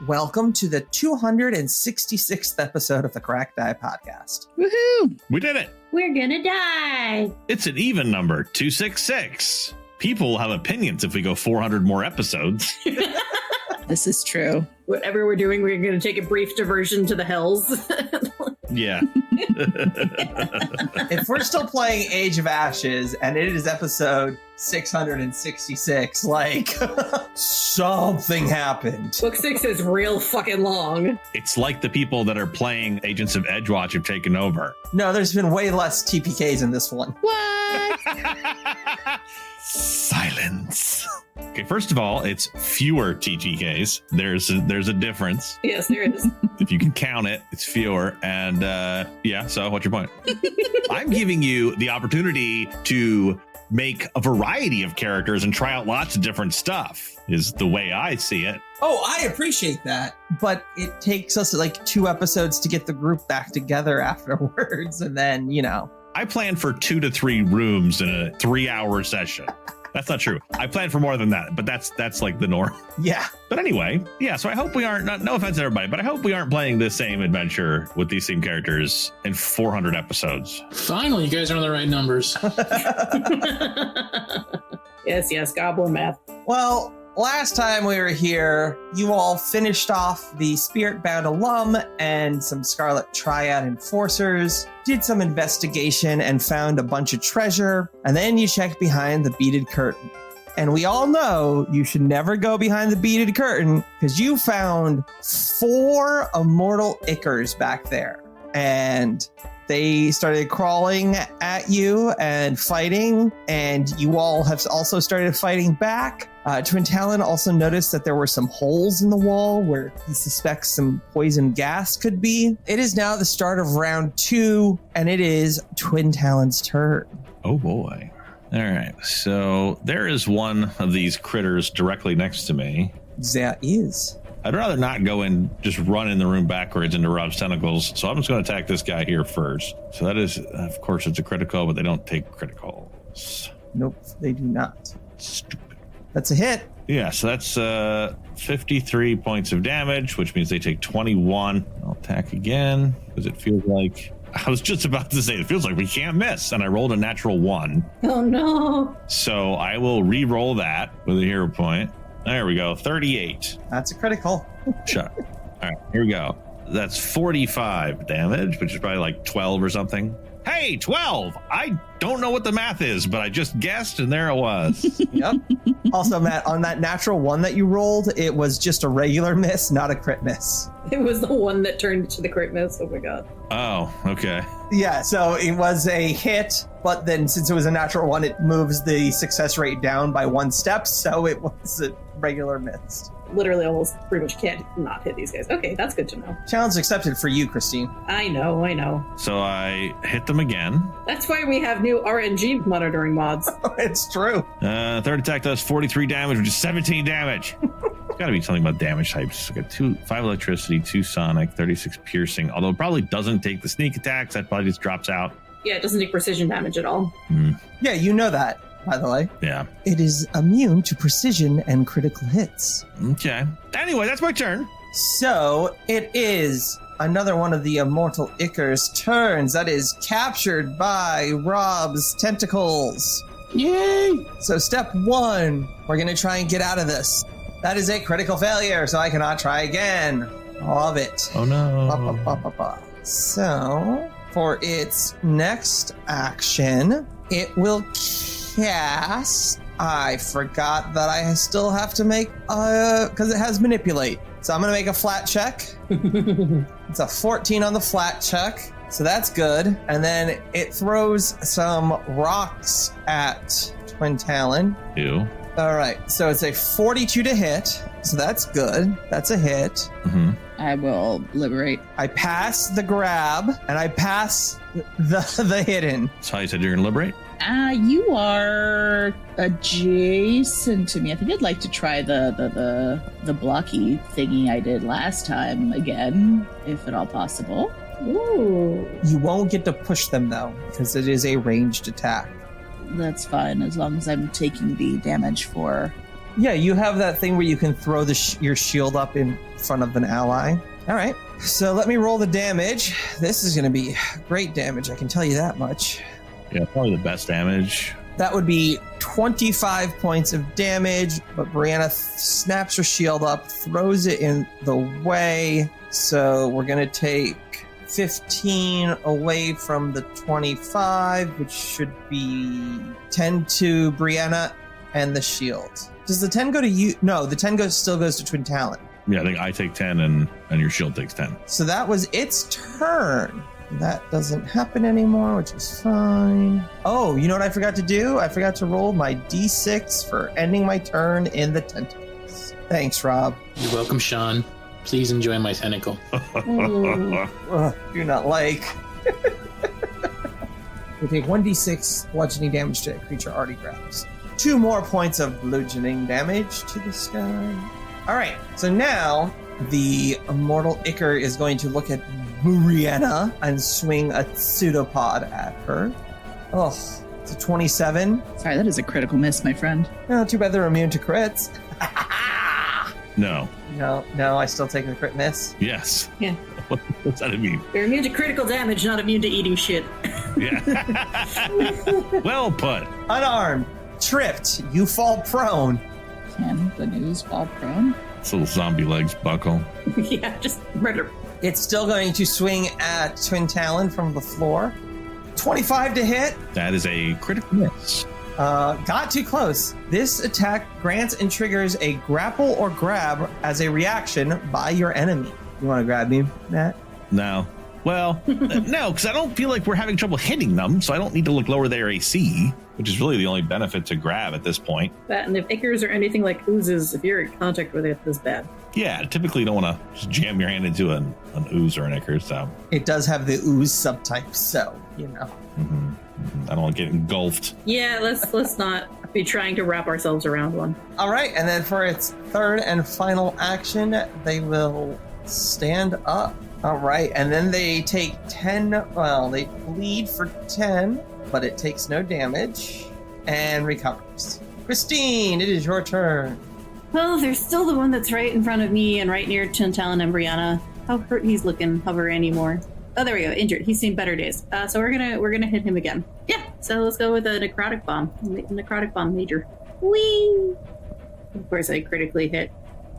welcome to the 266th episode of the Cracked Die Podcast. Woohoo! We did it. We're gonna die. It's an even number, 266. People will have opinions if we go 400 more episodes. This is true. Whatever we're doing, we're gonna take a brief diversion to the hills. Yeah. If we're still playing Age of Ashes and it is episode 666, like, something happened. Book 6 is real fucking long. It's like the people that are playing Agents of Edgewatch have taken over. No, there's been way less TPKs in this one. What? Silence. Okay, first of all, it's fewer TTKs. There's a difference. Yes, there is. If you can count it, it's fewer. And yeah, so what's your point? I'm giving you the opportunity to make a variety of characters and try out lots of different stuff, is the way I see it. Oh, I appreciate that. But it takes us like 2 episodes to get the group back together afterwards. And then, you know. I planned for 2 to 3 rooms in a 3-hour session. That's not true. I planned for more than that, but that's like the norm. Yeah. But anyway, yeah, so I hope we aren't, no offense to everybody, but I hope we aren't playing the same adventure with these same characters in 400 episodes. Finally, you guys are on the right numbers. Yes, goblin math. Well, last time we were here, you all finished off the Spirit-Bound alum and some Scarlet Triad enforcers, did some investigation and found a bunch of treasure, and then you checked behind the beaded curtain. And we all know you should never go behind the beaded curtain because you found 4 immortal Ickers back there. And they started crawling at you and fighting, and you all have also started fighting back. Twin Talon also noticed that there were some holes in the wall where he suspects some poison gas could be. It is now the start of round 2, and it is Twin Talon's turn. Oh boy. All right, so there is one of these critters directly next to me. There is. I'd rather not go and just run in the room backwards into Rob's tentacles, so I'm just going to attack this guy here first. So that is, of course, it's a critical, but they don't take criticals. Nope, they do not. Stupid. That's a hit. Yeah, so that's 53 points of damage, which means they take 21. I'll attack again, because it feels like... I was just about to say, it feels like we can't miss, and I rolled a natural 1. Oh, no. So I will re-roll that with a hero point. There we go, 38. That's a critical. Shut up. All right, here we go. That's 45 damage, which is probably like 12 or something. Hey, 12! I don't know what the math is, but I just guessed, and there it was. Yep. Also, Matt, on that natural 1 that you rolled, it was just a regular miss, not a crit miss. It was the one that turned into the crit miss. Oh, my God. Oh, okay. Yeah, so it was a hit, but then since it was a natural 1, it moves the success rate down by 1 step, so it was a regular miss. Literally almost pretty much can't not hit these guys. Okay, that's good to know. Challenge accepted for you, Christine. I know. So I hit them again. That's why we have new RNG monitoring mods. It's true. Third attack does 43 damage, which is 17 damage. It's got to be something about damage types. I got 5 electricity, 2 sonic, 36 piercing. Although it probably doesn't take the sneak attacks. That probably just drops out. Yeah, it doesn't take precision damage at all. Yeah, you know that, by the way. Yeah. It is immune to precision and critical hits. Okay. Anyway, that's my turn. So it is another one of the immortal Ickers' turns that is captured by Rob's tentacles. Yay! So Step 1, we're going to try and get out of this. That is a critical failure, so I cannot try again. Love it. Oh no. So for its next action, it will cast... I forgot that I still have to make, because it has manipulate. So I'm going to make a flat check. It's a 14 on the flat check. So that's good. And then it throws some rocks at Twin Talon. Ew. All right. So it's a 42 to hit. So that's good. That's a hit. Mm-hmm. I will liberate. I pass the grab and I pass the hidden. So you said you're going to liberate? You are adjacent to me. I think I'd like to try the blocky thingy I did last time again, if at all possible. Ooh. You won't get to push them though, because it is a ranged attack. That's fine, as long as I'm taking the damage for Yeah, you have that thing where you can throw your shield up in front of an ally. All right. So let me roll the damage. This is going to be great damage, I can tell you that much. Yeah, probably the best damage. That would be 25 points of damage, but Brianna snaps her shield up, throws it in the way. So we're going to take 15 away from the 25, which should be 10 to Brianna and the shield. Does the 10 go to you? No, the 10 still goes to Twin Talon. Yeah, I think I take 10 and your shield takes 10. So that was its turn. That doesn't happen anymore, which is fine. Oh, you know what I forgot to do? I forgot to roll my d6 for ending my turn in the tentacles. Thanks, Rob. You're welcome, Sean. Please enjoy my tentacle. Do not like. We take 1d6 bludgeoning damage to a creature already grabs. 2 more points of bludgeoning damage to the sky. All right, so now the immortal Icar is going to look at Brianna and swing a pseudopod at her. Oh, it's a 27. Sorry, that is a critical miss, my friend. No, too bad they're immune to crits. No. No, I still take the crit miss. Yes. Yeah. What's that mean? They're immune to critical damage, not immune to eating shit. Yeah. Well put. Unarmed, tripped, you fall prone. Can the news fall prone? This little zombie legs buckle. Yeah, just murder. It's still going to swing at Twin Talon from the floor. 25 to hit. That is a critical miss. Got too close. This attack grants and triggers a grapple or grab as a reaction by your enemy. You want to grab me, Matt? No. Well, no, because I don't feel like we're having trouble hitting them, so I don't need to lower their AC, which is really the only benefit to grab at this point. That, and if Icars are anything like oozes, if you're in contact with it, this bad. Yeah, typically you don't want to just jam your hand into an ooze or an Icar, so. It does have the ooze subtype, so, you know. I don't want to get engulfed. Yeah, let's not be trying to wrap ourselves around one. All right, and then for its third and final action, they will stand up. All right, and then they take 10, well, they bleed for 10, but it takes no damage and recovers. Christine, it is your turn. Well, there's still the one that's right in front of me and right near Twin Talon and Brianna. How hurt he's looking, hover anymore. Oh, there we go. Injured. He's seen better days. So we're gonna hit him again. Yeah. So let's go with a necrotic bomb. Necrotic bomb major. Whee! Of course, I critically hit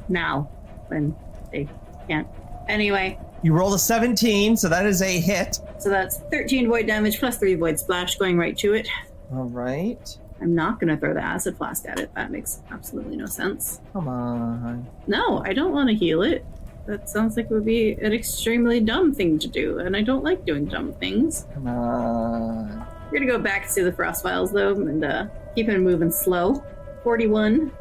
now when they can't. Anyway. You rolled a 17, so that is a hit. So that's 13 void damage plus 3 void splash going right to it. All right. I'm not gonna throw the acid flask at it. That makes absolutely no sense. Come on. No, I don't want to heal it. That sounds like it would be an extremely dumb thing to do, and I don't like doing dumb things. Come on. We're gonna go back to the frost vials though, and keep it moving slow. 41.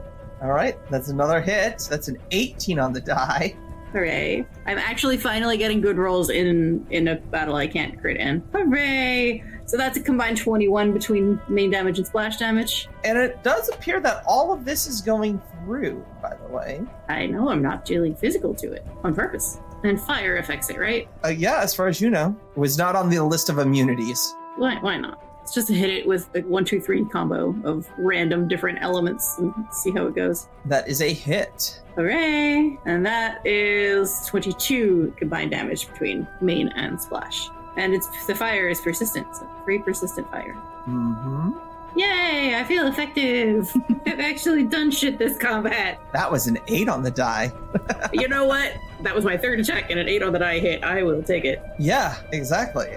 All right, that's another hit. That's an 18 on the die. Hooray! I'm actually finally getting good rolls in a battle I can't crit in. Hooray! So that's a combined 21 between main damage and splash damage. And it does appear that all of this is going through, by the way. I know I'm not dealing physical to it on purpose. And fire affects it, right? Yeah, as far as you know. It was not on the list of immunities. Why not? It's just to hit it with a 1, 2, 3 combo of random different elements and see how it goes. That is a hit. Hooray! And that is 22 combined damage between main and splash. And the fire is persistent, so 3 persistent fire. Mm-hmm. Yay! I feel effective! I've actually done shit this combat. That was an 8 on the die. You know what? That was my third attack and an 8 on the die hit. I will take it. Yeah, exactly.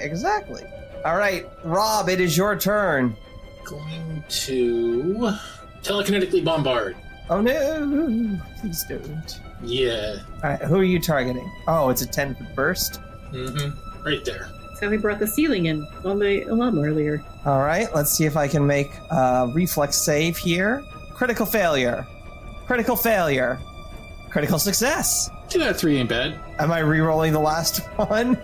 All right, Rob, it is your turn. Going to telekinetically bombard. Oh no, please don't. Yeah. All right, who are you targeting? Oh, it's a 10-foot burst. Mm-hmm. Right there. That's how we brought the ceiling in on the alarm earlier. All right, let's see if I can make a reflex save here. Critical failure. Critical success. 2 out of 3 ain't bad. Am I re-rolling the last one?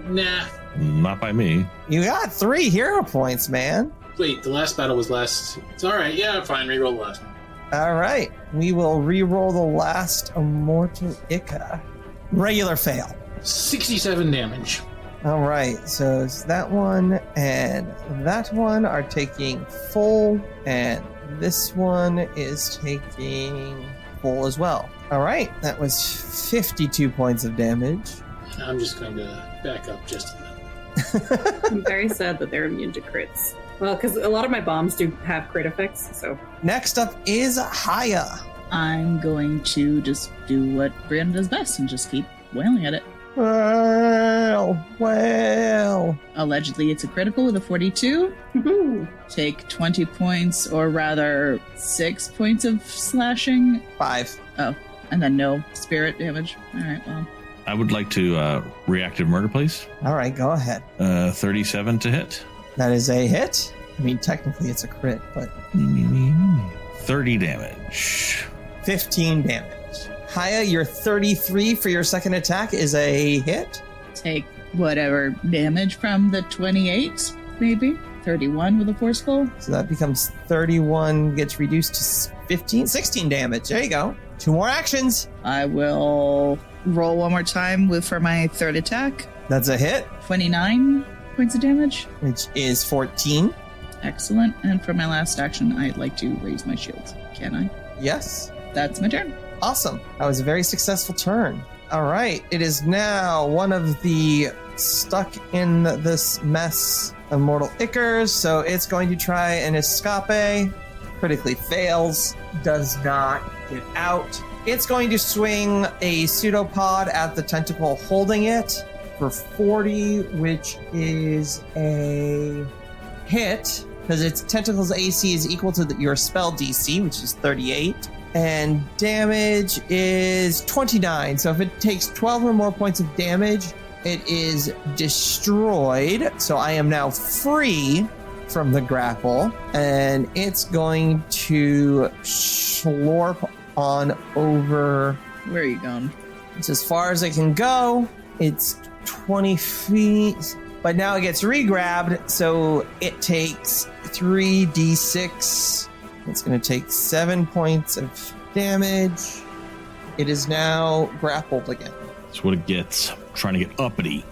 Nah. Not by me. You got 3 hero points, man. Wait, the last battle was last. It's alright, yeah, fine, reroll the last one. All right, we will re-roll the last Immortal Ica. Regular fail. 67 damage. All right, so it's that one and that one are taking full, and this one is taking full as well. All right, that was 52 points of damage. I'm just going to back up just a minute. I'm very sad that they're immune to crits. Well, because a lot of my bombs do have crit effects, so. Next up is Haya. I'm going to just do what Brianna does best and just keep wailing at it. Well. Allegedly, it's a critical with a 42. Woohoo. Take 20 points, or rather 6 points of slashing. 5. Oh, and then no spirit damage. All right, well. I would like to reactive murder, please. All right, go ahead. 37 to hit. That is a hit. I mean, technically it's a crit, but 30 damage. 15 damage. Haya, your 33 for your second attack is a hit. Take whatever damage from the 28, maybe. 31 with a forceful. So that becomes 31, gets reduced to 15, 16 damage. There you go. 2 more actions. I will roll one more time for my third attack. That's a hit, 29 points of damage. which is 14. Excellent. And for my last action, I'd like to raise my shield. Can I? Yes. That's my turn. Awesome. That was a very successful turn. All right. It is now one of the stuck in this mess Immortal Ickers. So it's going to try an escape. Critically fails. Does not get out. It's going to swing a pseudopod at the tentacle holding it for 40, which is a hit because its tentacle's AC is equal to your spell DC, which is 38. And damage is 29. So if it takes 12 or more points of damage, it is destroyed. So I am now free from the grapple. And it's going to slurp on over. Where are you going? It's as far as it can go. It's 20 feet. But now it gets re-grabbed. So it takes 3d6. It's going to take 7 points of damage. It is now grappled again. That's what it gets. Trying to get uppity.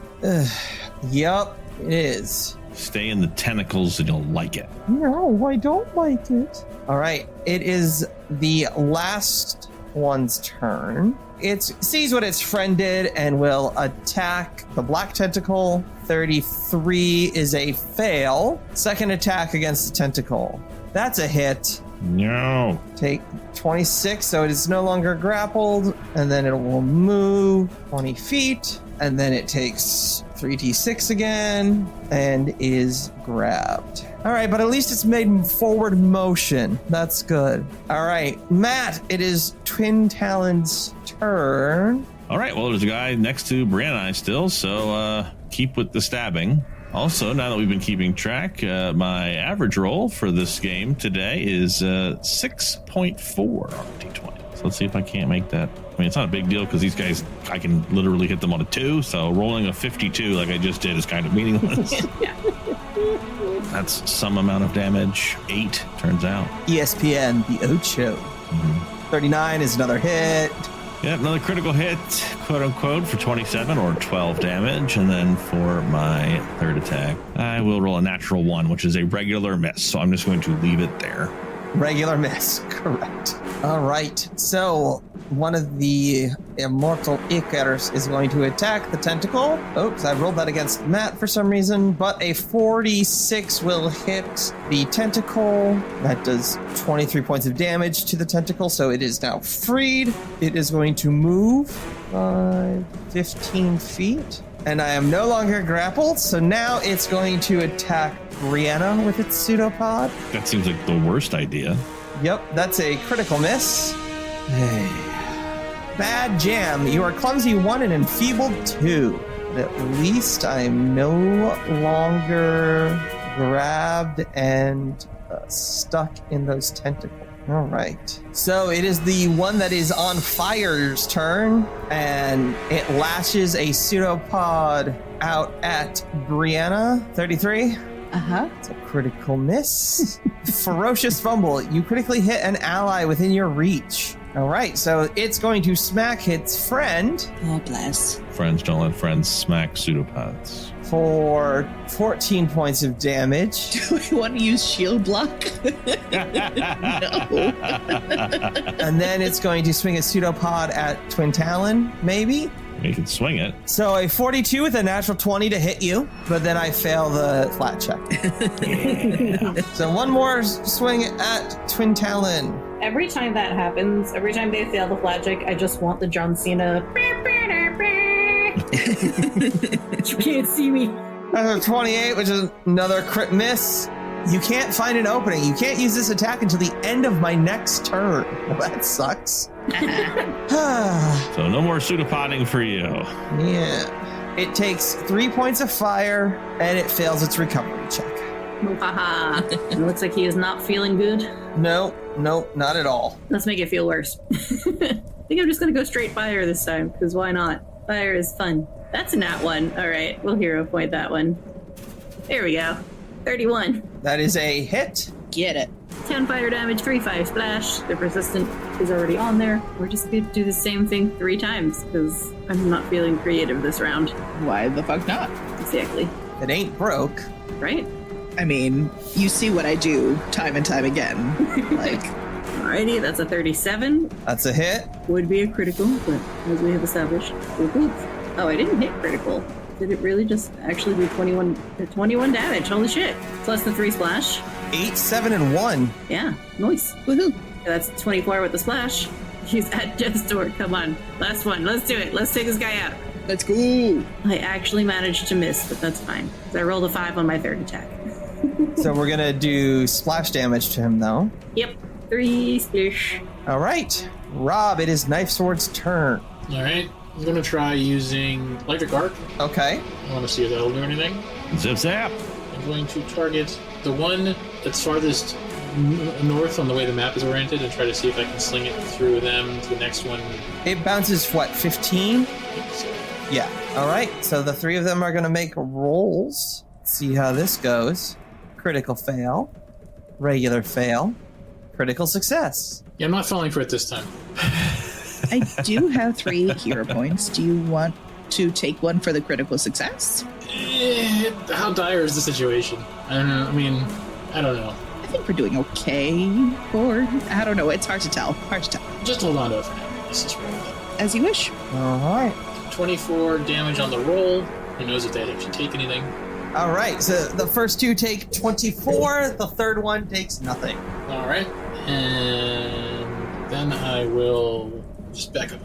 Yup, it is. Stay in the tentacles and you'll like it. No, I don't like it. All right, it is the last one's turn. It sees what its friend did and will attack the black tentacle. 33 is a fail. Second attack against the tentacle. That's a hit. No. Take 26, so it is no longer grappled, and then it will move 20 feet, and then it takes 3d6 again, and is grabbed. All right, but at least it's made forward motion. That's good. All right, Matt, it is Twin Talon's turn. All right, well, there's a guy next to Brianna and I still, so keep with the stabbing. Also, now that we've been keeping track, my average roll for this game today is 6.4 on D20. So let's see if I can't make that. I mean, it's not a big deal because these guys, I can literally hit them on a 2. So rolling a 52 like I just did is kind of meaningless. Yeah. That's some amount of damage. 8, turns out. ESPN, the Ocho. 39 is another hit. Yeah, another critical hit, quote unquote, for 27 or 12 damage. And then for my third attack, I will roll a natural 1, which is a regular miss. So I'm just going to leave it there. Regular miss, correct. All right, so one of the Immortal Ickers is going to attack the tentacle. Oops, I rolled that against Matt for some reason, but a 46 will hit the tentacle. That does 23 points of damage to the tentacle, so it is now freed. It is going to move 15 feet. And I am no longer grappled, so now it's going to attack Brianna with its pseudopod. That seems like the worst idea. Yep, that's a critical miss. Hey. Bad jam. You are clumsy 1 and enfeebled 2. But at least I'm no longer grabbed and stuck in those tentacles. All right. So it is the one that is on fire's turn, and it lashes a pseudopod out at Brianna. 33. It's a critical miss. Ferocious fumble. You critically hit an ally within your reach. All right, so it's going to smack its friend. Oh, bless. Friends don't let friends smack pseudopods. for 14 points of damage. Do I want to use shield block? No. And then it's going to swing a pseudopod at Twin Talon, maybe? You can swing it. So a 42 with a natural 20 to hit you, but then I fail the flat check. So one more swing at Twin Talon. Every time that happens, every time they fail the flat check, I just want the John Cena. You can't see me. That's a 28, which is another crit miss. You can't find an opening. You can't use this attack until the end of my next turn. Well, that sucks. So no more pseudopoding for you. Yeah. It takes 3 points of fire, and it fails its recovery check. Haha. It looks like he is not feeling good. Nope, not at all. Let's make it feel worse. I think I'm just gonna go straight fire this time, because why not? Fire is fun. That's a nat one. All right, we'll hero point that one. There we go. 31. That is a hit. Get it. 10 fire damage, 3 fire splash. The persistent is already on there. We're just going to do the same thing 3 times because I'm not feeling creative this round. Why the fuck not? Exactly. It ain't broke. Right? I mean, you see what I do time and time again. Like, Alrighty, that's a 37. That's a hit. Would be a critical, but as we have established, oh, I didn't hit critical. Did it really just actually do 21 damage? Holy shit. Plus the 3 splash. 8, 7, and 1. Yeah, nice. Woohoo. That's 24 with the splash. Use that death's door. Come on. Last one. Let's do it. Let's take this guy out. let's go. I actually managed to miss, but that's fine. 'Cause I rolled a 5 on my 3rd attack. So we're gonna do splash damage to him, though. Yep. 3 splish. All right, Rob. It is Knife Sword's turn. All right. I'm going to try using Electric Arc. Okay. I want to see if that'll do anything. Zip zap. I'm going to target the one that's farthest north on the way the map is oriented and try to see if I can sling it through them to the next one. It bounces what? 15? So, Yeah. All right. So the 3 of them are gonna make rolls. See how this goes. Critical fail. Regular fail. Critical success. yeah, I'm not falling for it this time. I do have 3 hero points. Do you want to take one for the critical success? How dire is the situation? I don't know. I mean, I don't know. I think we're doing okay. Or, I don't know. It's hard to tell. Hard to tell. Just hold on to it for now. Let's just roll with it. As you wish. All right. 24 damage on the roll. Who knows if they actually take anything? All right. So the first 2 take 24. The third one takes nothing. All right. And then I will just back up.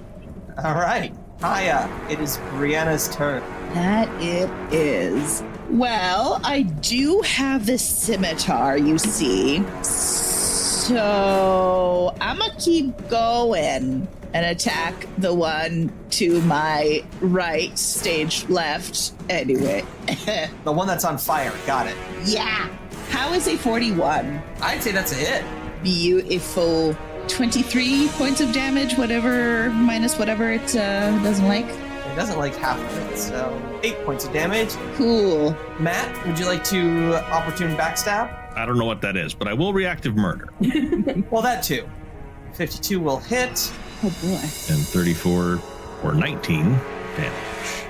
All right. Hiya. It is Brianna's turn. That it is. Well, I do have the scimitar, you see. So I'm gonna keep going and attack the one to my right, stage left. Anyway. The one that's on fire. Got it. Yeah. How is a 41? I'd say that's a hit. Beautiful. 23 points of damage, whatever, minus whatever it doesn't like. It doesn't like half of it, so 8 points of damage. Cool. Matt, would you like to opportune backstab? I don't know what that is, but I will reactive murder. Well, that too. 52 will hit. Oh boy. And 34 or 19 damage.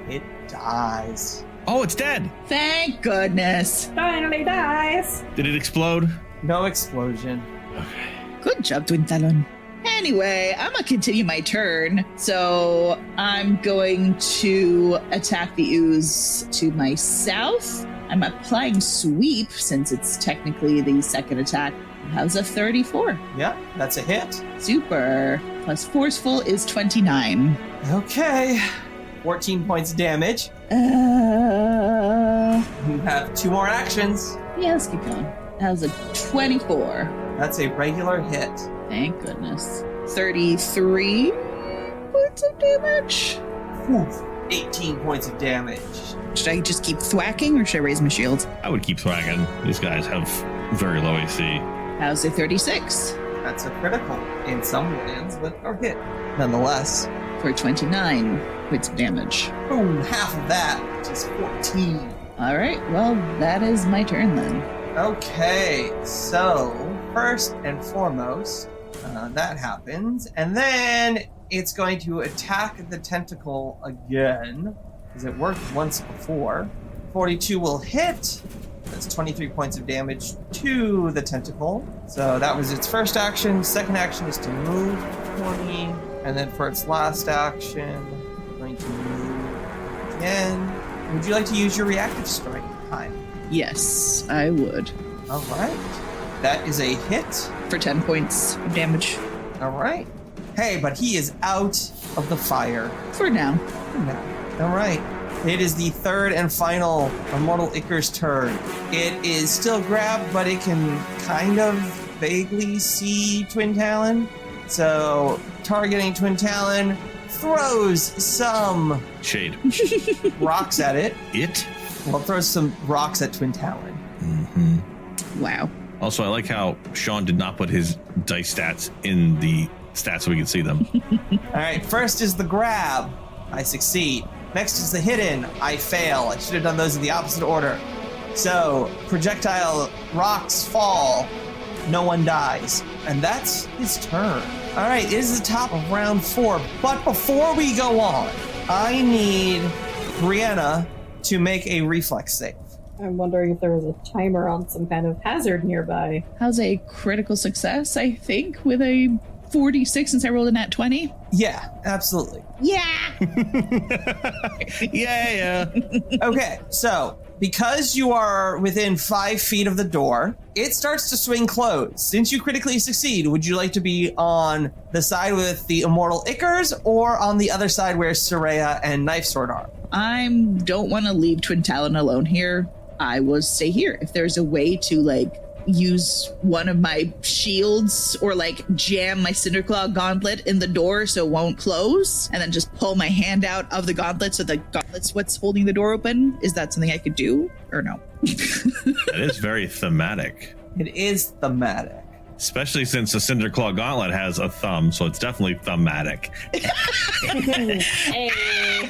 It dies. Oh, it's dead. Thank goodness. Finally dies. Did it explode? No explosion. Okay. Good job, Twin Talon. Anyway, I'm gonna continue my turn. So I'm going to attack the ooze to my south. I'm applying sweep since it's technically the second attack. How's a 34? Yeah, that's a hit. Super. Plus forceful is 29. Okay. 14 points of damage. You have 2 more actions. Yeah, let's keep going. How's a 24? That's a regular hit. Thank goodness. 33 points of damage. Oof. 18 points of damage. Should I just keep thwacking or should I raise my shield? I would keep thwagging. These guys have very low AC. How's a 36? That's a critical in some lands, but a hit nonetheless. For 29 points of damage. Boom, half of that, which is 14. All right, well, that is my turn then. Okay, so first and foremost, that happens, and then it's going to attack the tentacle again, because it worked once before. 42 will hit. That's 23 points of damage to the tentacle. So that was its first action. Second action is to move 20. And then for its last action, it's going to move again. Would you like to use your reactive strike time? Yes, I would. All right. That is a hit. For 10 points of damage. All right. Hey, but he is out of the fire. For now. All right. It is the third and final Immortal Icar's turn. It is still grabbed, but it can kind of vaguely see Twin Talon. So, targeting Twin Talon, throws some Shade. rocks at it. It? Well, throws some rocks at Twin Talon. Mm-hmm. Wow. Also, I like how Sean did not put his dice stats in the stats so we can see them. All right, first is the grab. I succeed. Next is the hidden. I fail. I should have done those in the opposite order. So, projectile rocks fall. No one dies. And that's his turn. All right, it is the top of round 4. But before we go on, I need Brianna to make a reflex save. I'm wondering if there was a timer on some kind of hazard nearby. How's a critical success, I think, with a 46 since I rolled a nat 20? Yeah, absolutely. Yeah! Yeah. Okay, so because you are within 5 feet of the door, it starts to swing closed. Since you critically succeed, would you like to be on the side with the Immortal Icars or on the other side where Soraya and Knife Sword are? I don't want to leave Twin Talon alone here. I will stay here. If there's a way to, use one of my shields or, jam my Cinderclaw gauntlet in the door so it won't close, and then just pull my hand out of the gauntlet so the gauntlet's what's holding the door open, is that something I could do, or no? That is very thematic. It is thematic. Especially since the Cinderclaw Gauntlet has a thumb, so it's definitely thematic. Hey.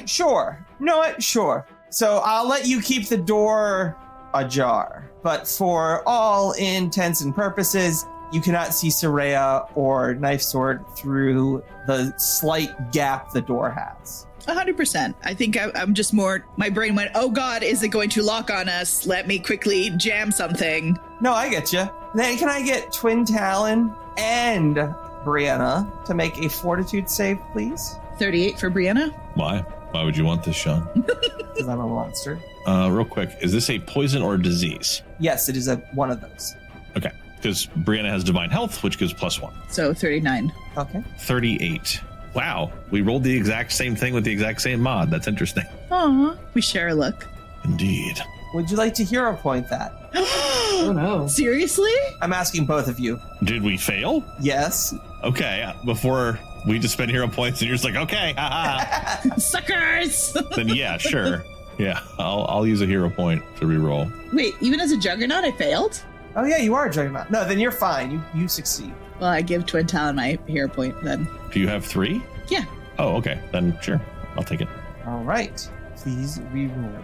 Sure. You know what? Sure. So I'll let you keep the door ajar. But for all intents and purposes, you cannot see Soraya or Knife Sword through the slight gap the door has. 100%. I think I'm just more, my brain went, oh God, is it going to lock on us? Let me quickly jam something. No, I get you. Then can I get Twin Talon and Brianna to make a fortitude save, please? 38 for Brianna. Why? Why would you want this, Sean? Because I'm a monster. Real quick, is this a poison or a disease? Yes, it is one of those. Okay, because Brianna has divine health, which gives +1. So 39. Okay. 38. Wow, we rolled the exact same thing with the exact same mod. That's interesting. Aw, we share a look. Indeed. Would you like to hero point that? Oh no. Seriously? I'm asking both of you. Did we fail? Yes. Okay, before we just spend hero points and you're just like, okay, haha. Suckers! Then yeah, sure. Yeah, I'll use a hero point to reroll. Wait, even as a juggernaut, I failed? Oh yeah, you are a Juggernaut. No, then you're fine. You succeed. Well, I give Twin Talon my hero point then. Do you have 3? Yeah. Oh, okay. Then sure. I'll take it. All right. Please reroll.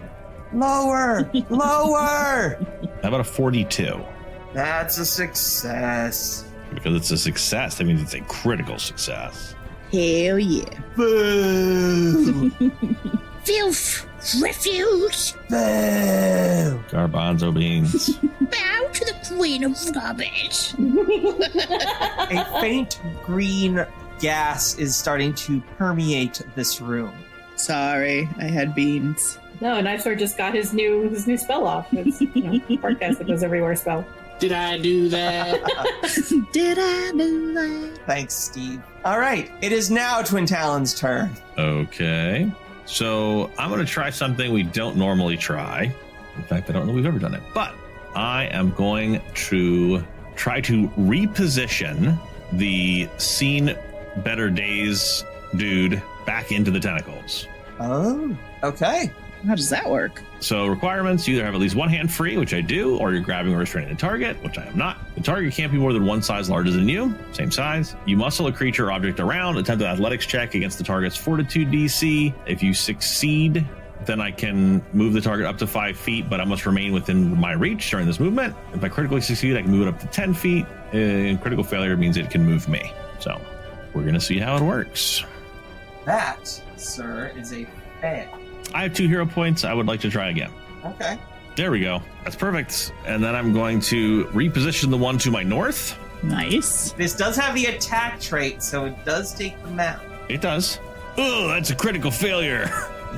Lower! Lower! How about a 42? That's a success. Because it's a success, that means it's a critical success. Hell yeah. Boo! Filth! Refuge! Boo! Garbanzo beans. Bow to the queen of rubbish! A faint green gas is starting to permeate this room. Sorry, I had beans. No, Knife Sword just got his new spell off. It's part cast that goes everywhere spell. Did I do that? Did I do that? Thanks, Steve. All right, it is now Twin Talon's turn. Okay. So I'm going to try something we don't normally try. In fact, I don't know we've ever done it. But I am going to try to reposition the Seen Better Days dude back into the tentacles. Oh, okay. How does that work? So requirements, you either have at least one hand free, which I do, or you're grabbing or restraining the target, which I am not. The target can't be more than one size larger than you, same size. You muscle a creature or object around, attempt an athletics check against the target's fortitude DC. If you succeed, then I can move the target up to 5 feet, but I must remain within my reach during this movement. If I critically succeed, I can move it up to 10 feet, and critical failure means it can move me. So we're going to see how it works. That, sir, is a fail. I have 2 hero points. I would like to try again. Okay. There we go. That's perfect. And then I'm going to reposition the one to my north. Nice. This does have the attack trait, so it does take the map. It does. Oh, that's a critical failure.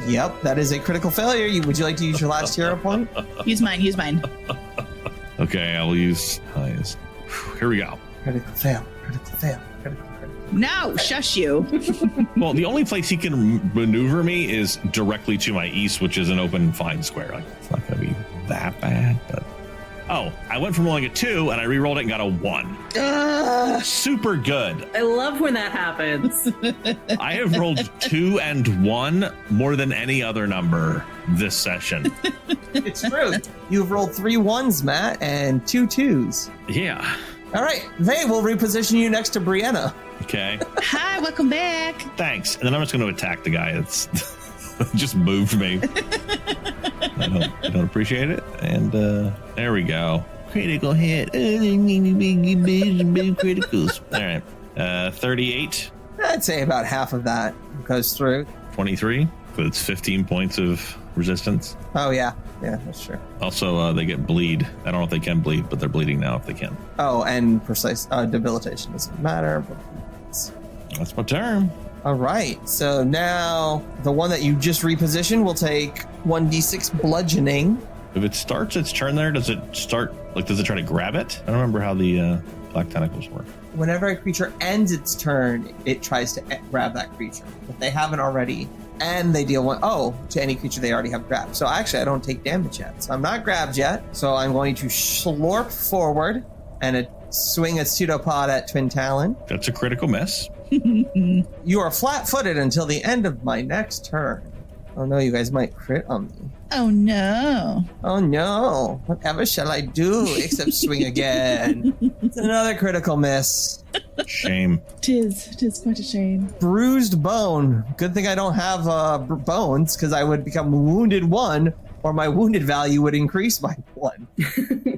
Yep, that is a critical failure. Would you like to use your last hero point? Use mine. Okay, I will use highest. Here we go. Critical fail. Critical. No, shush you. Well, the only place he can maneuver me is directly to my east, which is an open fine square. Like, it's not going to be that bad, but... Oh, I went from rolling a 2 and I re-rolled it and got a 1. Super good. I love when that happens. I have rolled 2 and 1 more than any other number this session. It's true. You've rolled 3 1s, Matt, and 2 2s. Yeah. All right, Vay will reposition you next to Brianna. Okay. Hi, welcome back. Thanks. And then I'm just going to attack the guy that's just moved me. I don't appreciate it. And there we go. Critical hit. Criticals. All right. 38. I'd say about half of that goes through. 23. But it's 15 points of resistance. Oh, yeah. Yeah, that's true. Also, they get bleed. I don't know if they can bleed, but they're bleeding now if they can. Oh, and precise debilitation doesn't matter. But That's my turn. all right. So now the one that you just repositioned will take 1d6 bludgeoning. If it starts its turn there, does it start, like, does it try to grab it? I don't remember how the black tentacles work. Whenever a creature ends its turn, it tries to grab that creature. If they haven't already, and they deal to any creature they already have grabbed. So actually, I don't take damage yet. So I'm not grabbed yet. So I'm going to slurp forward and swing a pseudopod at Twin Talon. That's a critical miss. You are flat-footed until the end of my next turn. Oh no, you guys might crit on me. Oh no. Oh no, whatever shall I do except swing again? It's another critical miss. Shame. Tis quite a shame. Bruised bone. Good thing I don't have bones, because I would become wounded 1, or my wounded value would increase by 1.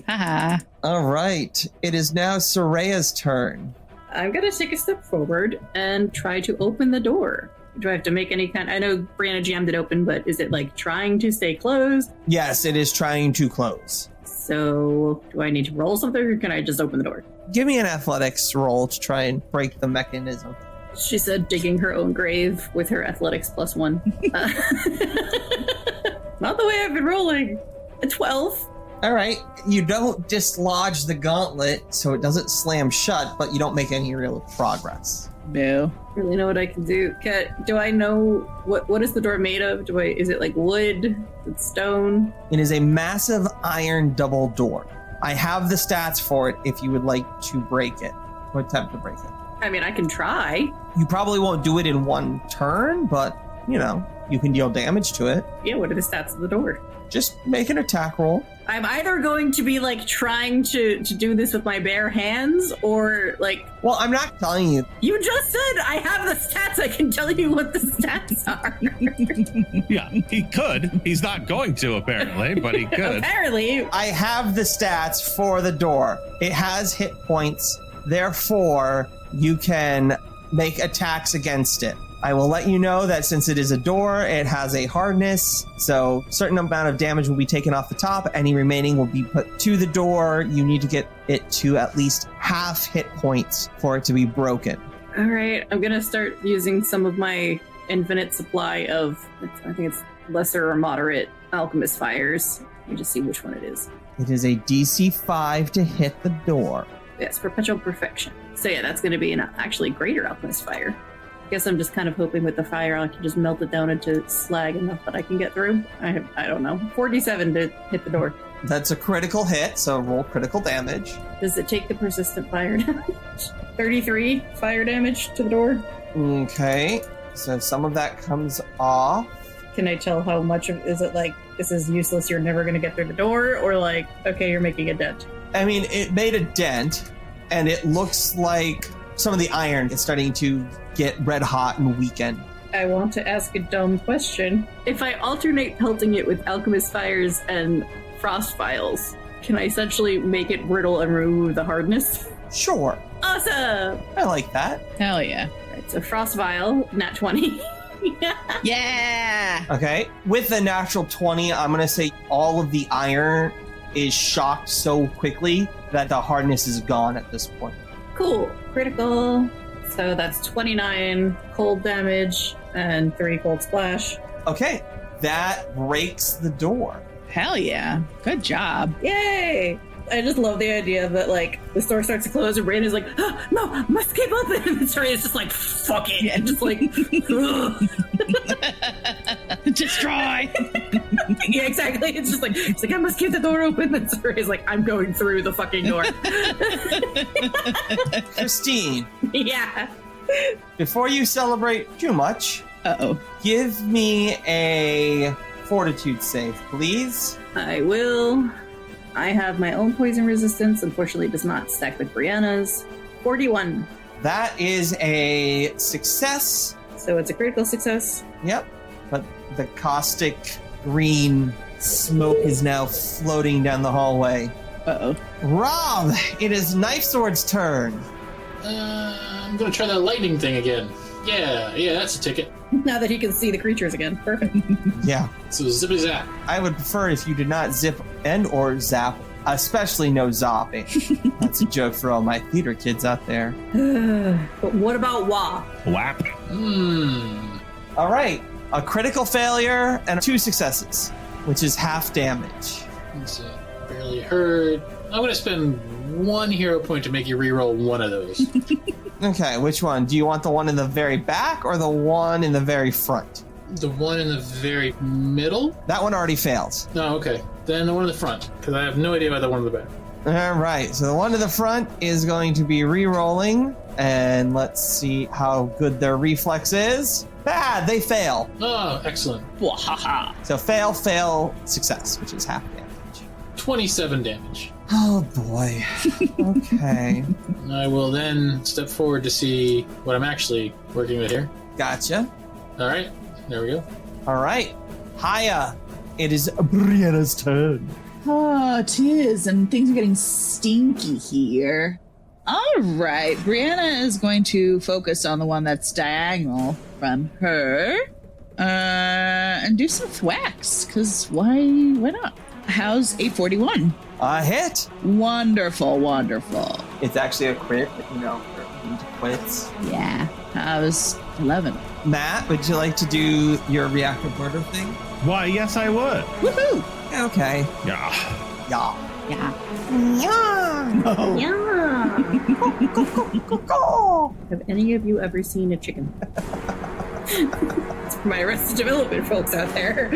Haha. All right, it is now Soraya's turn. I'm going to take a step forward and try to open the door. Do I have to make any kind... I know Brianna jammed it open, but is it like trying to stay closed? Yes, it is trying to close. So do I need to roll something, or can I just open the door? Give me an athletics roll to try and break the mechanism. She said digging her own grave with her athletics +1. Not the way I've been rolling. A 12. All right, you don't dislodge the gauntlet, so it doesn't slam shut, but you don't make any real progress. Boo. Really know what I can do. Do I know what is the door made of? Is it like wood? Is it stone? It is a massive iron double door. I have the stats for it if you would like to break it, or attempt to break it. I mean, I can try. You probably won't do it in one turn, but, you can deal damage to it. Yeah, what are the stats of the door? Just make an attack roll. I'm either going to be like trying to do this with my bare hands, or like... Well, I'm not telling you. You just said I have the stats. I can tell you what the stats are. Yeah, he could. He's not going to, apparently, but he could. Apparently. I have the stats for the door. It has hit points. Therefore, you can make attacks against it. I will let you know that since it is a door, it has a hardness, so a certain amount of damage will be taken off the top. Any remaining will be put to the door. You need to get it to at least half hit points for it to be broken. All right, I'm going to start using some of my infinite supply of, I think it's lesser or moderate alchemist fires. Let me just see which one it is. It is a DC 5 to hit the door. Yes, perpetual perfection. So yeah, that's going to be an actually greater alchemist fire. I guess I'm just kind of hoping with the fire I can just melt it down into slag enough that I can get through. I don't know. 47 to hit the door. That's a critical hit, so roll critical damage. Does it take the persistent fire damage? 33 fire damage to the door. Okay, so some of that comes off. Can I tell how much of is it like this is useless, you're never going to get through the door, or like, okay, you're making a dent? I mean, it made a dent, and it looks like some of the iron is starting to get red hot and weaken. I want to ask a dumb question. If I alternate pelting it with alchemist fires and frost vials, can I essentially make it brittle and remove the hardness? Sure. Awesome! I like that. Hell yeah. Right, so frost vial, nat 20. Yeah. Okay. With the natural 20, I'm going to say all of the iron is shocked so quickly that the hardness is gone at this point. Cool. Critical. So that's 29 cold damage and 3 cold splash. Okay. That breaks the door. Hell yeah. Good job. Yay! I just love the idea that, like, the store starts to close and Brandon's like, oh, no, must keep open. And Sarah's just like, fuck it. And just like, ugh. Destroy. Yeah, exactly. It's just like, I must keep the door open. And Sarah's like, I'm going through the fucking door. Christine, Yeah. before you celebrate too much, Uh-oh. give me a fortitude save, please. I will. I have my own poison resistance. Unfortunately, it does not stack with Brianna's. 41. That is a success. So it's a critical success. Yep. But the caustic green smoke is now floating down the hallway. Uh-oh. Rob, it is Knife Sword's turn. I'm gonna try that lightning thing again. Yeah, that's a ticket. Now that he can see the creatures again. Perfect. Yeah. So zippy zap. I would prefer if you did not zip and or zap, especially no zopping. That's a joke for all my theater kids out there. But what about Wah? Whap. All right. A critical failure and 2 successes, which is half damage. Let's see. Barely hurt. I'm gonna spend 1 hero point to make you reroll one of those. Okay, which one? Do you want the one in the very back or the one in the very front? The one in the very middle? That one already failed. No, okay. Then the one in the front, because I have no idea about the one in the back. All right, so the one in the front is going to be re-rolling, and let's see how good their reflex is. Bad, they fail. Oh, excellent. Wahaha. So fail, fail, success, which is half damage. 27 damage. Oh boy. Okay. I will then step forward to see what I'm actually working with here. Gotcha. All right, there we go. All right. Haya, it is Brianna's turn. Oh, 'tis, and things are getting stinky here. All right, Brianna is going to focus on the one that's diagonal from her, and do some thwacks. Cause why not? How's 841? A hit. Wonderful, wonderful. It's actually a crit, but you know, into quits. Yeah. How's 11? Matt, would you like to do your reactive murder thing? Why, yes, I would. Woohoo! Okay. Yeah. Yeah. Yeah. Yeah. Oh. Yeah. Have any of you ever seen a chicken? It's for my Arrested Development folks out there.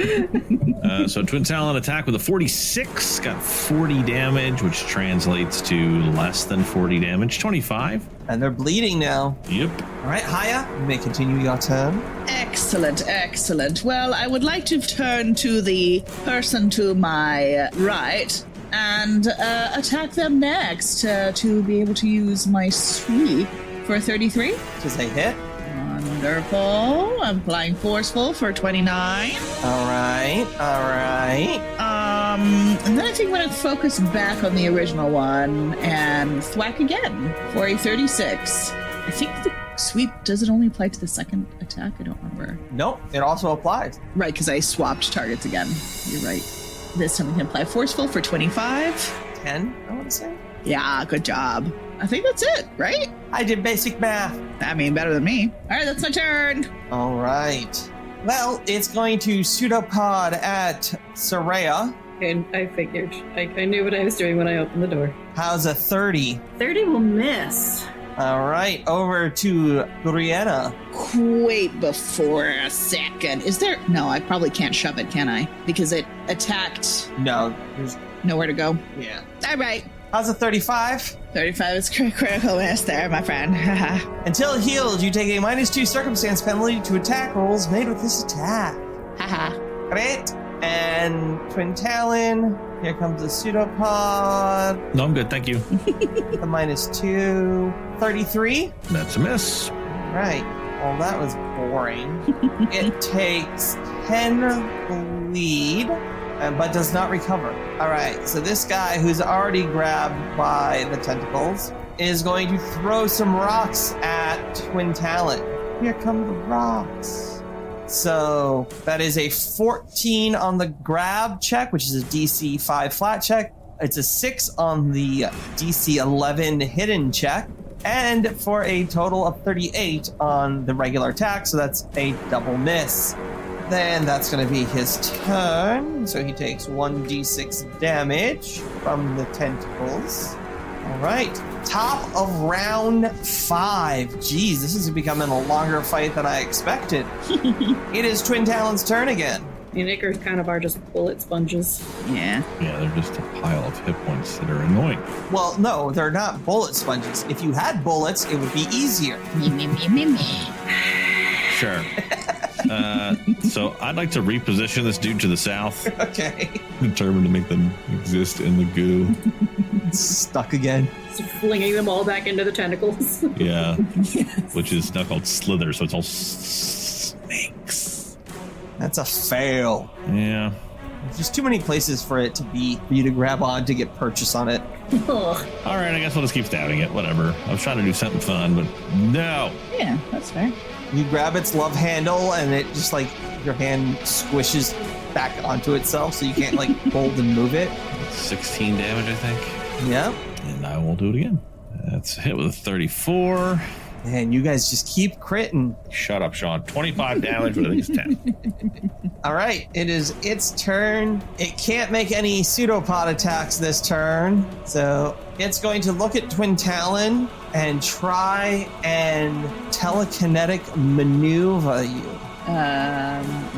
So Twin Talon attack with a 46, got 40 damage, which translates to less than 40 damage, 25. And they're bleeding now. Yep. All right, Haya, you may continue your turn. Excellent, excellent. Well, I would like to turn to the person to my right and attack them next to be able to use my sweep for 33. Which is a hit. Wonderful. I'm applying forceful for 29. All right. And then I think I'm going to focus back on the original one and thwack again for a 36. I think the sweep, does it only apply to the second attack? I don't remember. Nope, it also applies. Right, because I swapped targets again. You're right. This time I can apply forceful for 25. 10, I want to say. Yeah, good job. I think that's it, right? I did basic math. I mean, better than me. All right, that's my turn. All right. Well, it's going to pseudopod at Soraya. And I figured. I knew what I was doing when I opened the door. How's a 30? 30 will miss. All right, over to Brianna. Wait before a second. Is there... No, I probably can't shove it, can I? Because it attacked. No, there's... Nowhere to go. Yeah. All right. How's a 35? 35 is critical miss there, my friend. Until healed, you take a -2 circumstance penalty to attack rolls made with this attack. Haha. Great. And Twin Talon. Here comes the pseudopod. No, I'm good. Thank you. The -2. 33. That's a miss. Right. Well, that was boring. It takes 10 bleed, but does not recover. All right. So this guy who's already grabbed by the tentacles is going to throw some rocks at Twin Talon. Here come the rocks. So that is a 14 on the grab check, which is a DC 5 flat check. It's a 6 on the DC 11 hidden check. And for a total of 38 on the regular attack. So that's a double miss. Then that's going to be his turn. So he takes 1d6 damage from the tentacles. All right. Top of round 5. Jeez, this is becoming a longer fight than I expected. It is Twin Talon's turn again. And Icarus kind of are just bullet sponges. Yeah. Yeah, they're just a pile of hit points that are annoying. Well, no, they're not bullet sponges. If you had bullets, it would be easier. Sure. So I'd like to reposition this dude to the south. Okay. Determined to make them exist in the goo. Stuck again. Just flinging them all back into the tentacles. Yeah. Which is now called slither, so it's all snakes. That's a fail. Yeah. There's just too many places for it to be for you to grab on to get purchase on it. All right, I guess we'll just keep stabbing it. Whatever. I was trying to do something fun, but no. Yeah, that's fair. You grab its love handle and it just like your hand squishes back onto itself so you can't like hold and move it. 16 damage, I think. Yeah. And I will do it again. That's a hit with a 34. And you guys just keep critting. Shut up, Sean. 25 damage, but I think it's 10. All right, it is its turn. It can't make any pseudopod attacks this turn, so it's going to look at Twin Talon and try and telekinetic maneuver you.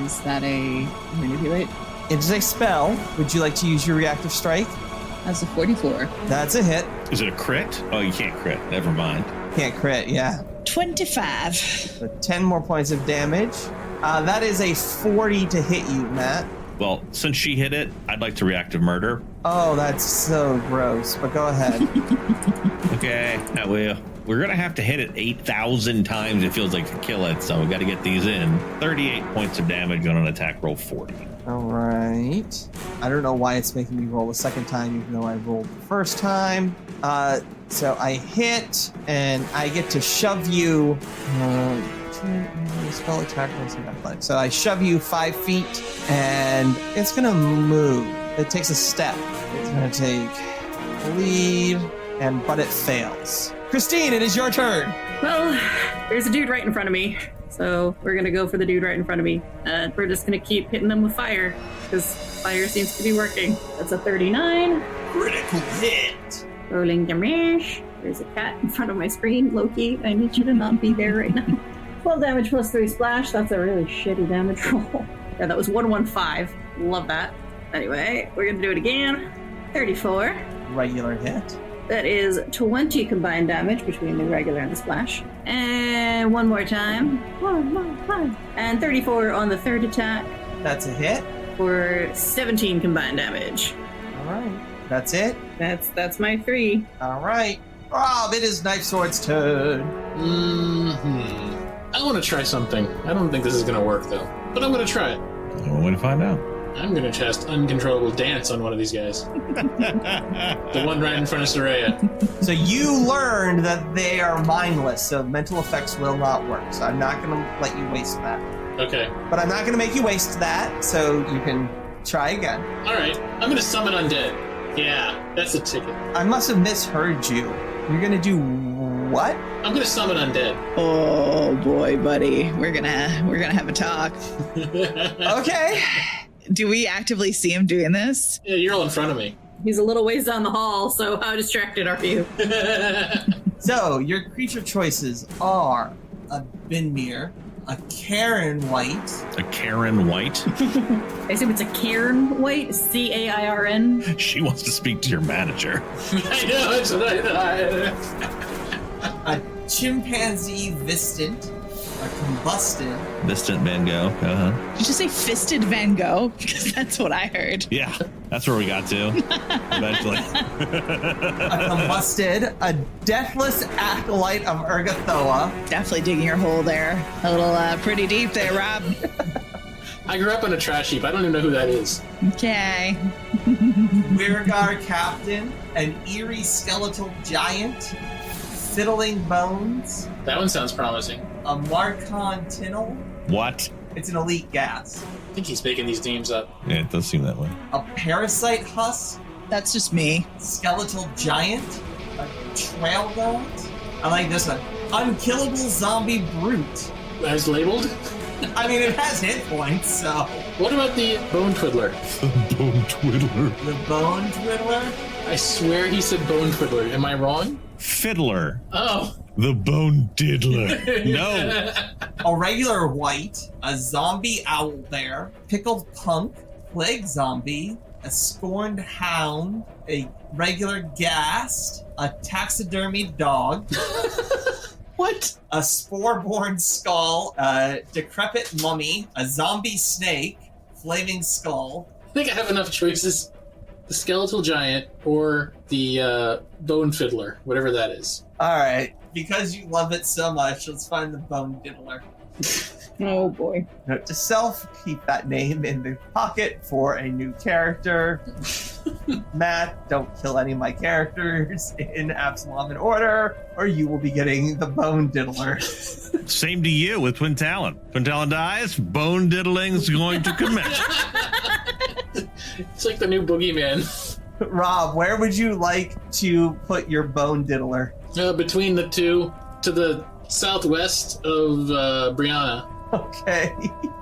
Is that a manipulate? It's a spell. Would you like to use your reactive strike? That's a 44. That's a hit. Is it a crit? Oh, you can't crit. Never mind. Can't crit, yeah. 25. So 10 more points of damage. That is a 40 to hit you, Matt. Well, since she hit it, I'd like to reactive murder. Oh, that's so gross, but go ahead. Okay, I will. We're going to have to hit it 8,000 times, it feels like, to kill it, so we got to get these in. 38 points of damage on an attack roll 40. All right. I don't know why it's making me roll a second time, even though I rolled the first time. So I hit, and I get to shove you. Spell attack rolls and athletics. So I shove you 5 feet, and it's gonna move. It takes a step. It's gonna take lead, but it fails. Christine, it is your turn. Well, there's a dude right in front of me. So we're going to go for the dude right in front of me. We're just going to keep hitting them with fire because fire seems to be working. That's a 39. Critical hit. Rolling damage. There's a cat in front of my screen. Loki, I need you to not be there right now. 12 damage plus 3 splash. That's a really shitty damage roll. Yeah, that was 115. Love that. Anyway, we're going to do it again. 34. Regular hit. That is 20 combined damage between the regular and the splash. And one more time. One more time. And 34 on the third attack That's a hit. for 17 combined damage. All right. That's it. That's my 3. All right. Rob, it is Knife Sword's turn. I want to try something. I don't think this is going to work, though. But I'm going to try it. One way to find out. I'm going to cast Uncontrollable Dance on one of these guys. The one right in front of Soraya. So you learned that they are mindless, so mental effects will not work. So I'm not going to let you waste that. Okay. But I'm not going to make you waste that, so you can try again. All right. I'm going to summon Undead. Yeah, that's a ticket. I must have misheard you. You're going to do what? I'm going to summon Undead. Oh boy, buddy. We're gonna have a talk. Okay. Do we actively see him doing this? Yeah, you're all in front of me. He's a little ways down the hall, so how distracted are you? So your creature choices are a Binmir, a Karen White. A Karen White? I assume it's a Cairn White, Cairn. She wants to speak to your manager. I know, it's what I thought. A chimpanzee Vistant, a combusted, Distant Van Gogh. Uh-huh. Did you say fisted Van Gogh? Because that's what I heard. Yeah, that's where we got to. Eventually. a combusted, a deathless acolyte of Urgathoa, Definitely digging your hole there. A little pretty deep there, Rob. I grew up on a trash heap. I don't even know who that is. Okay. Wirgar Captain, an eerie skeletal giant, Fiddling Bones, That one sounds promising. a Marcon Tinnel, What? It's an elite gas. I think he's making these names up. Yeah, it does seem that way. A parasite husk, That's just me. skeletal giant, a trail goat. I like this one. Unkillable zombie brute. As labeled? I mean, it has hit points, so. What about the Bone Twiddler? Bone Twiddler. The bone twiddler? I swear he said Bone Twiddler. Am I wrong? Fiddler. Oh. The Bone Diddler. No. A regular white, a zombie owl bear, pickled punk, plague zombie, a scorned hound, a regular ghast, a taxidermied dog, What? a spore-borne skull, a decrepit mummy, a zombie snake, flaming skull. I think I have enough choices. The Skeletal Giant or the Bone Fiddler, whatever that is. All right, because you love it so much, let's find the bone diddler. Oh boy. Note to self, keep that name in the pocket for a new character. Matt, don't kill any of my characters in Absalom in order, or you will be getting the bone diddler. Same to you with Twin Talon. Twin Talon dies, bone diddling's going to commence. It's like the new Boogeyman. Rob, where would you like to put your bone diddler? Between the two, to the southwest of Brianna. Okay.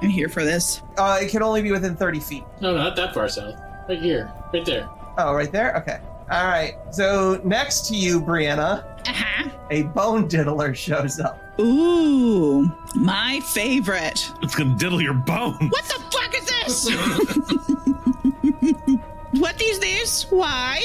I'm here for this. It can only be within 30 feet. No, not that far south. Right here. Right there. Oh, right there? Okay. All right. So next to you, Brianna, Uh-huh. a bone diddler shows up. Ooh, my favorite. It's going to diddle your bone. What the fuck is this? What is this? Why?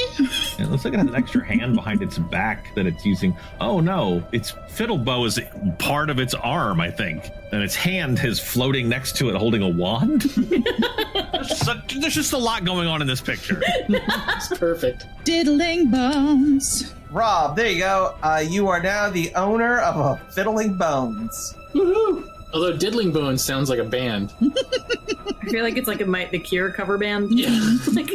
It looks like it has an extra hand behind its back that it's using. Oh no, its fiddle bow is part of its arm, I think. And its hand is floating next to it holding a wand. There's just a lot going on in this picture. It's perfect. Diddling bones. Rob, there you go. You are now the owner of a Fiddling Bones. Woohoo! Although Diddling Bones sounds like a band. I feel like it's like a Might the Cure cover band. Yeah. Like-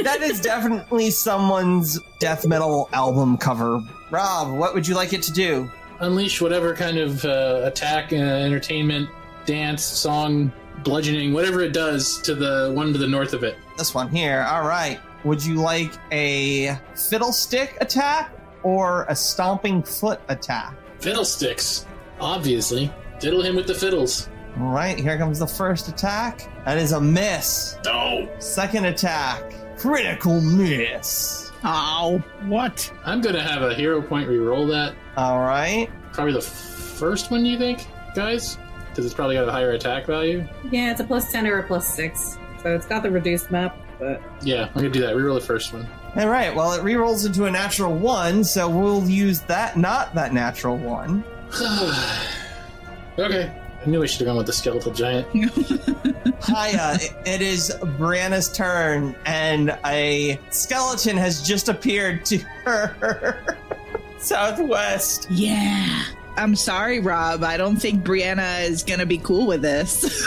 That is definitely someone's death metal album cover. Rob, what would you like it to do? Unleash whatever kind of attack, entertainment, dance, song, bludgeoning, whatever it does to the one to the north of it. This one here. All right. Would you like a fiddlestick attack or a stomping foot attack? Fiddlesticks, obviously. Diddle him with the fiddles. All right, here comes the first attack. That is a miss. No! Second attack, critical miss. Oh, What? I'm gonna have a hero point re-roll that. All right. Probably the first one, you think, guys? Because it's probably got a higher attack value. yeah, it's a +10 or a +6. So it's got the reduced map, but Yeah, I'm gonna do that. Re-roll the first one. All right, well, it rerolls into a natural 1, so we'll use that, not that natural 1. Okay. I knew I should have gone with the Skeletal Giant. Hiya, it is Brianna's turn, and a skeleton has just appeared to her southwest. yeah. I'm sorry, Rob. I don't think Brianna is gonna be cool with this.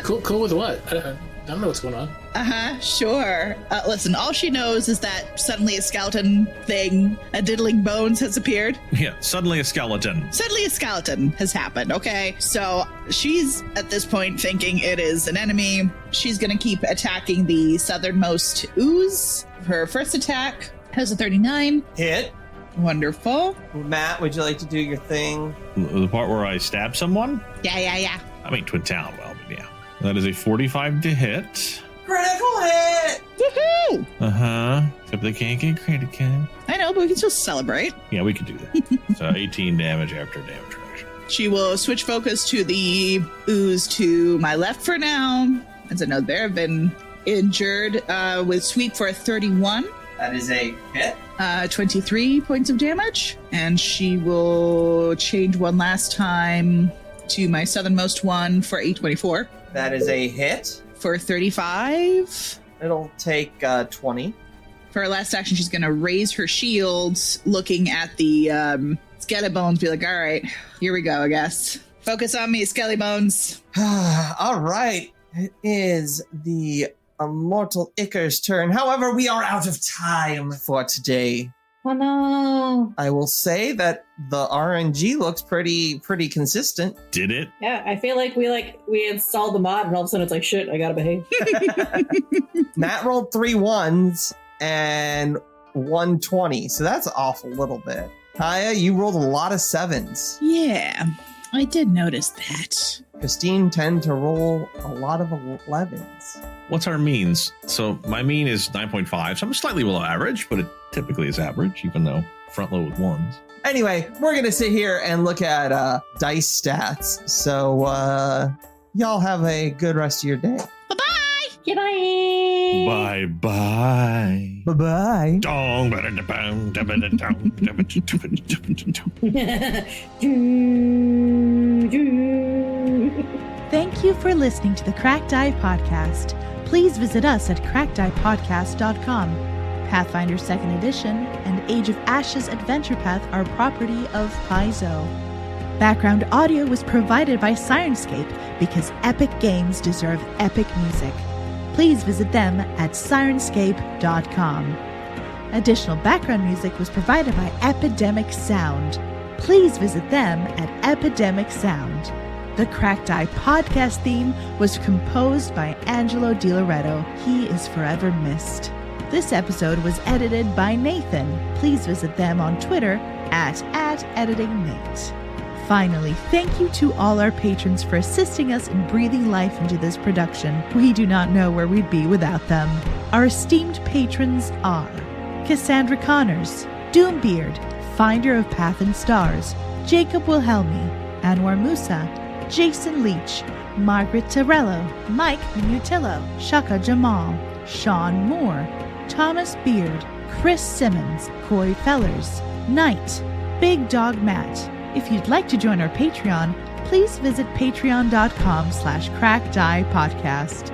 Cool with what? I don't know what's going on. Sure. Listen, all she knows is that suddenly a skeleton thing, a diddling bones, has appeared. Yeah, suddenly a skeleton. Suddenly a skeleton has happened, okay? So she's at this point thinking it is an enemy. She's gonna keep attacking the southernmost ooze. Her first attack has a 39. Hit. Wonderful. Matt, would you like to do your thing? The part where I stab someone? Yeah. I mean, Twin Talon, well, but yeah. That is a 45 to hit. Critical hit! Woohoo! Uh-huh. Except they can't get critical. I know, but we can still celebrate. Yeah, we could do that. So 18 damage after damage reduction. She will switch focus to the ooze to my left for now. As I know, they have been injured with sweep for a 31. That is a hit. 23 points of damage. And she will change one last time to my southernmost one for a 24 That is a hit. for 35. It'll take 20. For her last action, she's going to raise her shield, looking at the skeleton bones, be like, all right, here we go, I guess. Focus on me, skeleton bones. All right. It is the Immortal Icar's turn. However, we are out of time for today. Oh no. I will say that the RNG looks pretty consistent. Did it? Yeah, I feel like we installed the mod and all of a sudden it's like, shit, I gotta behave. Matt rolled 3 1s and 120, so that's off a little bit. Kaya, you rolled a lot of 7s. Yeah, I did notice that. Christine tend to roll a lot of 11s. What's our means? So my mean is 9.5, so I'm slightly below average, but it typically is average, even though front load with 1s. Anyway, we're gonna sit here and look at dice stats. So y'all have a good rest of your day. Goodbye. Bye-bye. Bye-bye. Dong, ba-da-da-bang, da-ba-da-dong, da-ba-da-dong. Thank you for listening to the Cracked Eye Podcast. Please visit us at crackedeyepodcast.com. Pathfinder 2nd Edition and Age of Ashes Adventure Path are property of Paizo. Background audio was provided by Sirenscape because epic games deserve epic music. Please visit them at sirenscape.com. Additional background music was provided by Epidemic Sound. Please visit them at Epidemic Sound. The Cracked Eye Podcast theme was composed by Angelo Di Loretto. He is forever missed. This episode was edited by Nathan. Please visit them on Twitter at @editingnate. Finally, thank you to all our patrons for assisting us in breathing life into this production. We do not know where we'd be without them. Our esteemed patrons are Cassandra Connors, Doombeard, Finder of Path and Stars, Jacob Wilhelmi, Anwar Musa, Jason Leach, Margaret Torello, Mike Minutillo, Shaka Jamal, Sean Moore, Thomas Beard, Chris Simmons, Corey Fellers, Knight, Big Dog Matt. If you'd like to join our Patreon, please visit patreon.com/crackedeyepodcast.